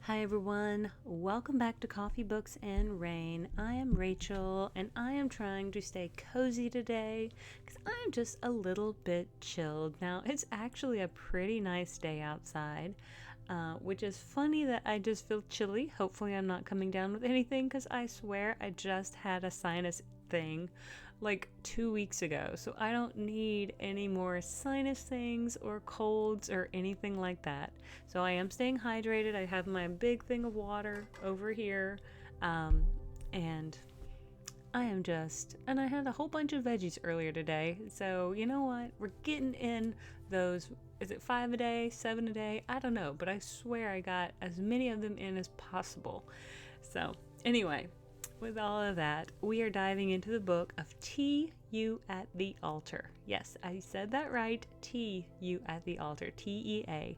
Hi everyone, welcome back to Coffee, Books, and Rain. I am Rachel and I am trying to stay cozy today because I'm just a little bit chilled. Now, it's actually a pretty nice day outside, which is funny that I just feel chilly. Hopefully, I'm not coming down with anything because I swear I just had a sinus thing like 2 weeks ago, so I don't need any more sinus things or colds or anything like that. So I am staying hydrated. I have my big thing of water over here, um, and and I had a whole bunch of veggies earlier today. So you know what? We're getting in those. Is it 5 a day, 7 a day? I don't know, but I swear I got as many of them in as possible. So anyway, with all of that, we are diving into the book of Tea You at the Altar. Yes, I said that right. Tea You at the Altar. TEA.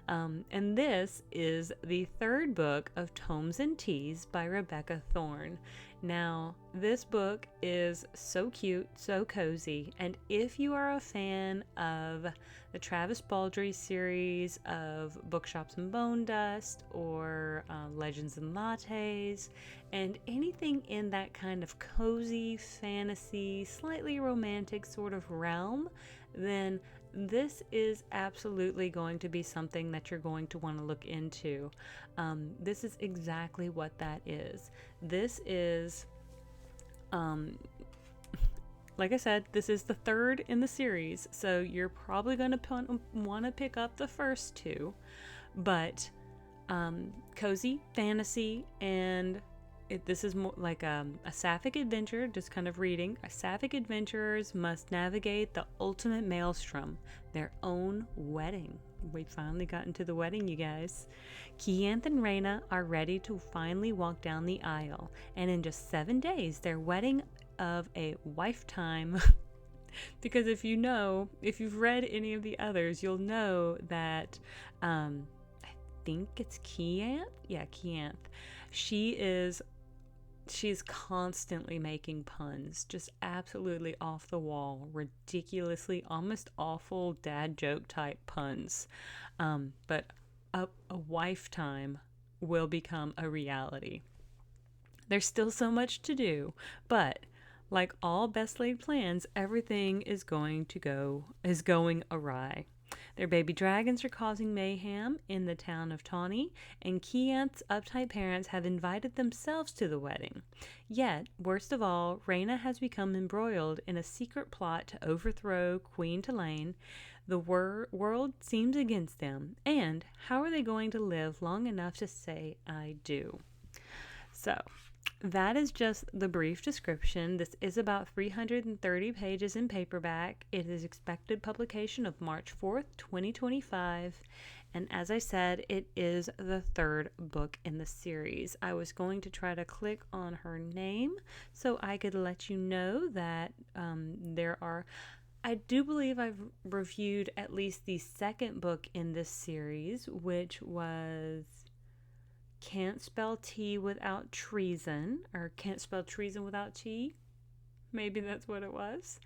And this is the third book of Tomes and Teas by Rebecca Thorne. Now, this book is so cute, so cozy, and if you are a fan of the Travis Baldree series of Bookshops and Bone Dust or Legends and Lattes, and anything in that kind of cozy, fantasy, slightly romantic sort of realm, then this is absolutely going to be something that you're going to want to look into. This is exactly what that is. This is, like I said, this is the third in the series, so you're probably going to want to pick up the first two, but cozy, fantasy, and this is more like a sapphic adventure, just kind of reading. Sapphic adventurers must navigate the ultimate maelstrom, their own wedding. We finally got into the wedding, you guys. Keanth and Raina are ready to finally walk down the aisle, and in just 7 days, their wedding of a lifetime. Because if you've read any of the others, you'll know that I think it's Keanth. Yeah, Keanth. She's constantly making puns, just absolutely off the wall, ridiculously, almost awful dad joke type puns. But a lifetime will become a reality. There's still so much to do, but like all best laid plans, everything is going awry. Their baby dragons are causing mayhem in the town of Tawny, and Keanth's uptight parents have invited themselves to the wedding. Yet, worst of all, Raina has become embroiled in a secret plot to overthrow Queen Tulane. The world seems against them, and how are they going to live long enough to say I do? So, that is just the brief description. This is about 330 pages in paperback. It is expected publication of March 4th, 2025. And as I said, it is the third book in the series. I was going to try to click on her name so I could let you know that I do believe I've reviewed at least the second book in this series, which was Can't Spell Tea Without Treason, or Can't Spell Treason Without Tea. Maybe that's what it was.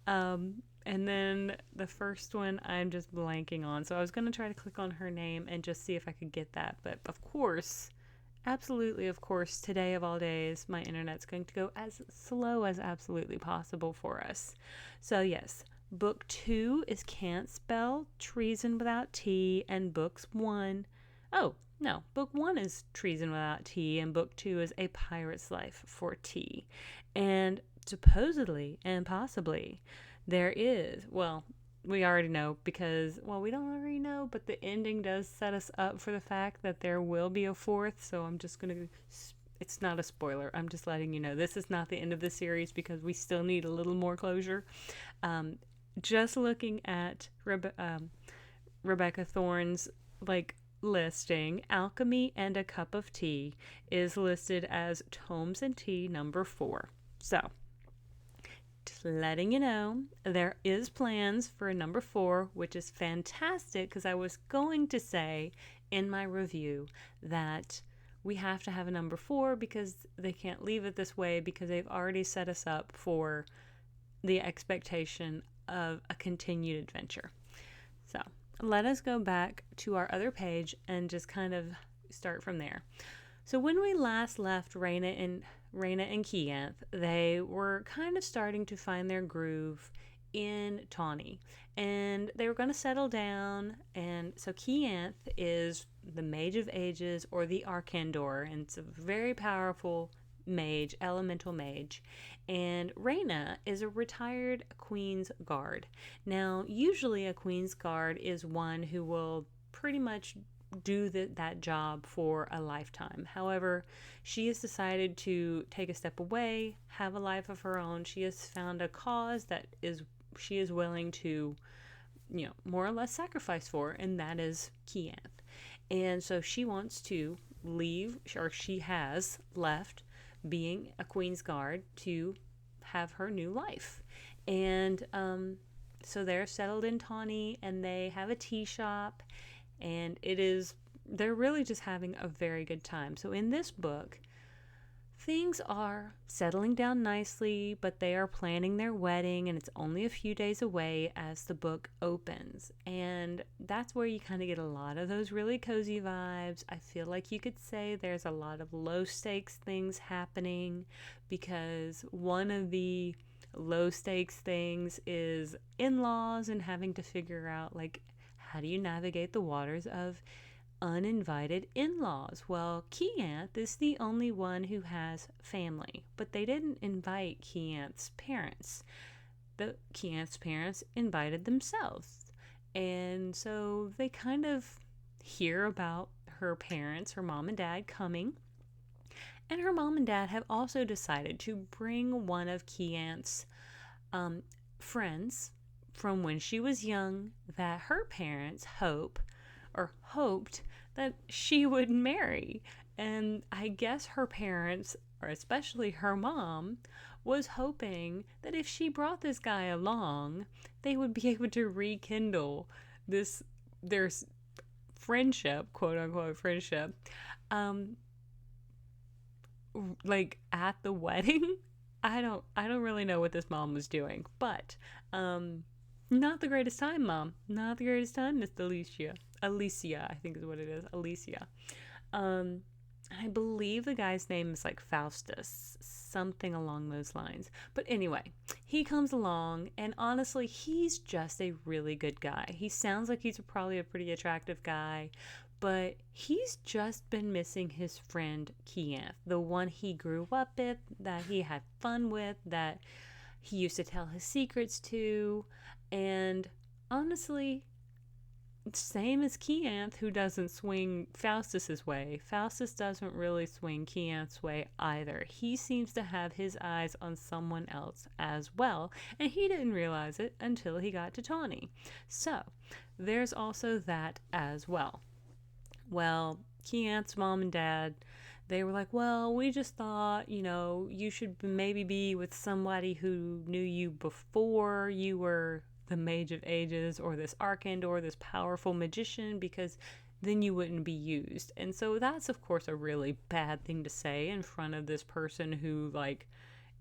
And then the first one I'm just blanking on. So I was going to try to click on her name and just see if I could get that. But of course, absolutely, of course, today of all days, my internet's going to go as slow as absolutely possible for us. So yes, book 2 is Can't Spell Treason Without Tea, and book 1 is Treason Without Tea, and book 2 is A Pirate's Life for Tea. And supposedly and possibly there is, well, we already know because, well, we don't already know, but the ending does set us up for the fact that there will be a fourth, so I'm just going to, it's not a spoiler, I'm just letting you know this is not the end of the series because we still need a little more closure. Just looking at Rebecca Thorne's, listing, Alchemy and a Cup of Tea is listed as Tomes and Tea number 4. So, just letting you know, there is plans for a number 4, which is fantastic because I was going to say in my review that we have to have a number 4 because they can't leave it this way because they've already set us up for the expectation of a continued adventure. So, let us go back to our other page and just kind of start from there. So when we last left Rhaena and Kianth, they were kind of starting to find their groove in Tawny, and they were going to settle down. And so Kianth is the Mage of Ages, or the Arkandor, and it's a very powerful mage, elemental mage. And Rhaena is a retired Queen's Guard. Now, usually a Queen's Guard is one who will pretty much do that job for a lifetime. However, she has decided to take a step away, have a life of her own. She has found a cause that is she is willing to, more or less sacrifice for, and that is Kianth. And so she wants to leave, or she has left being a Queen's Guard to have her new life. And so they're settled in Tawny, and they have a tea shop, and they're really just having a very good time. So in this book, things are settling down nicely, but they are planning their wedding, and it's only a few days away as the book opens. And that's where you kind of get a lot of those really cozy vibes. I feel like you could say there's a lot of low stakes things happening, because one of the low stakes things is in-laws and having to figure out, like, how do you navigate the waters of uninvited in-laws? Well, Kianth is the only one who has family, but they didn't invite Kianth's parents. Kianth's parents invited themselves. And so they kind of hear about her parents, her mom and dad, coming. And her mom and dad have also decided to bring one of Kianth's friends from when she was young that her parents hoped that she would marry. And I guess her parents, or especially her mom, was hoping that if she brought this guy along, they would be able to rekindle their friendship, quote unquote friendship, like at the wedding. I don't really know what this mom was doing, but not the greatest time, Mom. Not the greatest time, Miss Alicia. Alicia, I think is what it is. Alicia. I believe the guy's name is like Faustus, something along those lines. But anyway, he comes along, and honestly, he's just a really good guy. He sounds like he's probably a pretty attractive guy, but he's just been missing his friend Kianth, the one he grew up with, that he had fun with, that he used to tell his secrets to. And honestly, same as Kianth, who doesn't swing Faustus's way. Faustus doesn't really swing Kianth's way either. He seems to have his eyes on someone else as well, and he didn't realize it until he got to Tawny. So there's also that as well. Well, Kianth's mom and dad, they were like, well, we just thought, you should maybe be with somebody who knew you before you were the Mage of Ages, or this Arkandor, this powerful magician, because then you wouldn't be used. And so that's, of course, a really bad thing to say in front of this person who, like,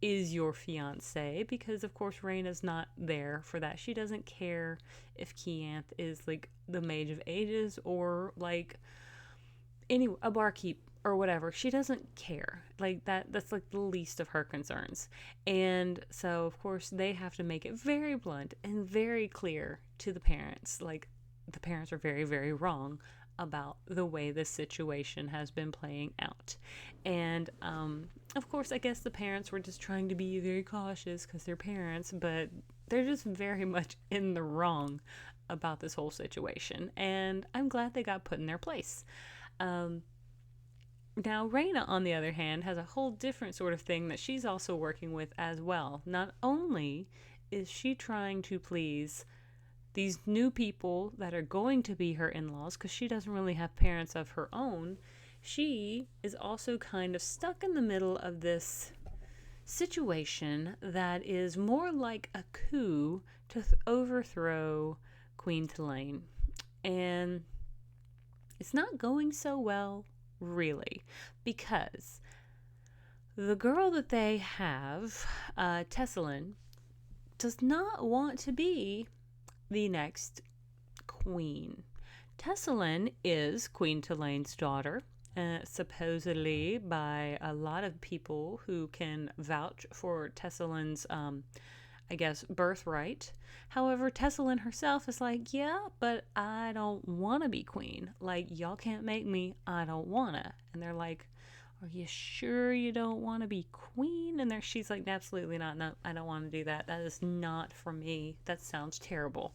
is your fiance, because, of course, Rhaena's not there for that. She doesn't care if Kianth is, like, the Mage of Ages, or, like, a barkeep or whatever. She doesn't care. Like, that's like the least of her concerns. And so, of course, they have to make it very blunt and very clear to the parents. Like, the parents are very, very wrong about the way this situation has been playing out. And of course, I guess the parents were just trying to be very cautious because they're parents, but they're just very much in the wrong about this whole situation. And I'm glad they got put in their place. Now, Rhaena, on the other hand, has a whole different sort of thing that she's also working with as well. Not only is she trying to please these new people that are going to be her in-laws, because she doesn't really have parents of her own, she is also kind of stuck in the middle of this situation that is more like a coup to overthrow Queen Tulane. And it's not going so well, really, because the girl that they have, Tessalin, does not want to be the next queen. Tessalin is Queen Tulane's daughter, supposedly by a lot of people who can vouch for Tessalyn's, I guess, birthright. However, Tessalyn herself is like, yeah, but I don't want to be queen. Like, y'all can't make me. I don't want to. And they're like, are you sure you don't want to be queen? And she's like, absolutely not. No, I don't want to do that. That is not for me. That sounds terrible.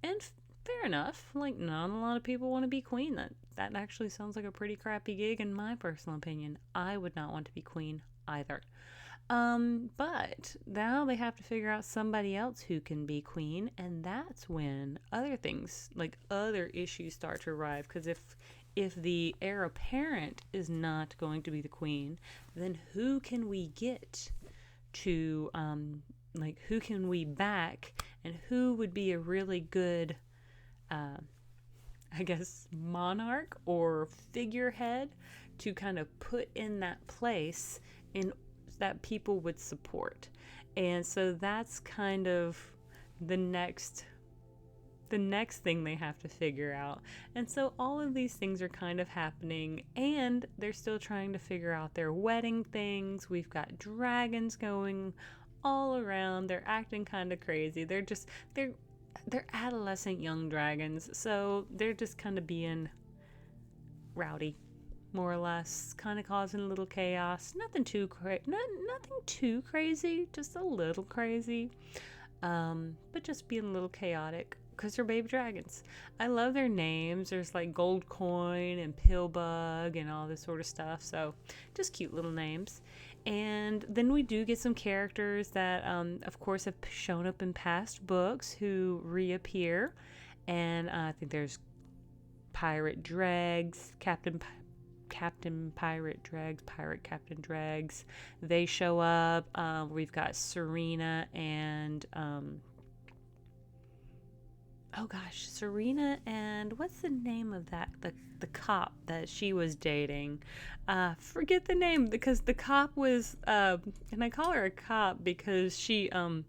And fair enough. Like, not a lot of people want to be queen. That actually sounds like a pretty crappy gig in my personal opinion. I would not want to be queen either. But now they have to figure out somebody else who can be queen, and that's when other things, like other issues, start to arrive. Because if the heir apparent is not going to be the queen, then who can we get to, like, who can we back, and who would be a really good, I guess, monarch or figurehead to kind of put in that place in that people would support. And so that's kind of the next thing they have to figure out. And so all of these things are kind of happening, and they're still trying to figure out their wedding things. We've got dragons going all around. They're acting kind of crazy. They're adolescent young dragons, so they're just kind of being rowdy, more or less, kind of causing a little chaos. Nothing too crazy, just a little crazy, but just being a little chaotic because they're baby dragons. I love their names. There's like Gold Coin and Pillbug and all this sort of stuff, so just cute little names. And then we do get some characters that, of course, have shown up in past books who reappear. And I think there's Pirate Dregs, Captain Pirate Dregs, Pirate Captain Dregs. They show up. We've got Serena and Serena and what's the name of that? The cop that she was dating. Forget the name because the cop was and I call her a cop because because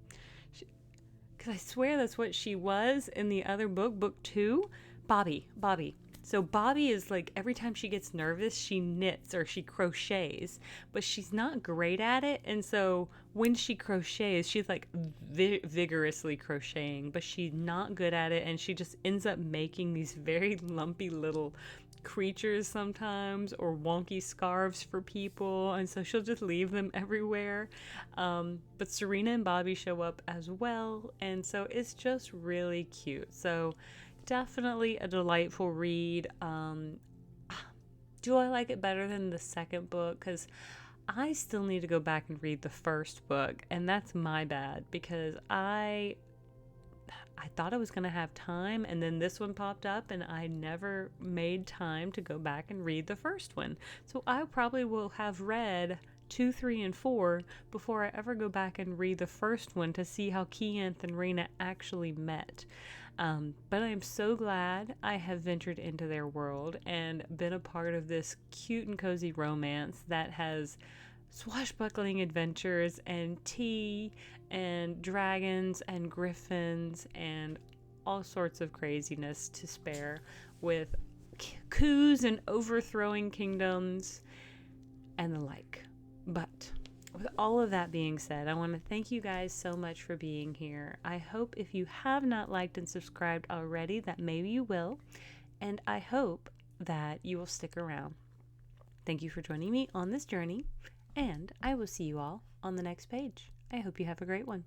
I swear that's what she was in the other book 2. Bobby. So Bobby is like, every time she gets nervous, she knits or she crochets, but she's not great at it. And so when she crochets, she's like vigorously crocheting, but she's not good at it. And she just ends up making these very lumpy little creatures sometimes, or wonky scarves for people. And so she'll just leave them everywhere. But Serena and Bobby show up as well. And so it's just really cute. So definitely a delightful read. Do I like it better than the second book? Because I still need to go back and read the first book, and that's my bad because I thought I was going to have time, and then this one popped up, and I never made time to go back and read the first one. So I probably will have read 2, 3, and 4 before I ever go back and read the first one to see how Keanth and Rena actually met. But I am so glad I have ventured into their world and been a part of this cute and cozy romance that has swashbuckling adventures and tea and dragons and griffins and all sorts of craziness to spare, with coups and overthrowing kingdoms and the like. But with all of that being said, I want to thank you guys so much for being here. I hope if you have not liked and subscribed already, that maybe you will. And I hope that you will stick around. Thank you for joining me on this journey. And I will see you all on the next page. I hope you have a great one.